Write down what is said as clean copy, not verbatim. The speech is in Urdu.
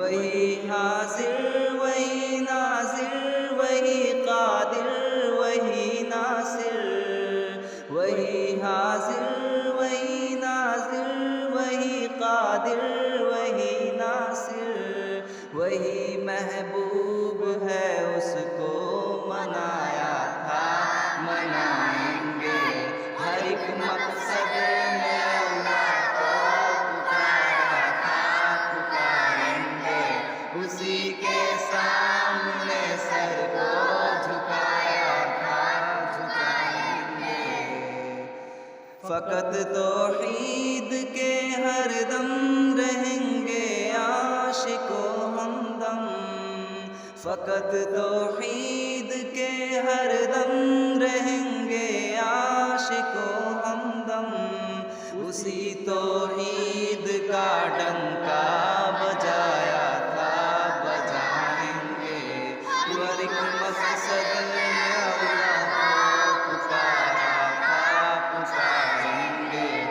وہی حاضر وہی ناظر وہی قادر وہی ناصر، وہی حاضر وہی ناظر وہی قادر وہی ناصر، وہی محبوب ہے اس کو منایا تھا منائیں گے، ہر ایک مقصد میں اللہ کو پکارا تھا پکاریں گے، اسی کے سامنے سر کو جھکایا تھا جھکائیں گے۔ فقط توحید کے ہر دم رہیں گے عاشق و ہمدم، فقط توحید کے ہر دم رہیں گے عاشق و ہمدم، اسی توحید کا ڈنکا بجایا تھا بجائیں گے، ہر ایک مقصد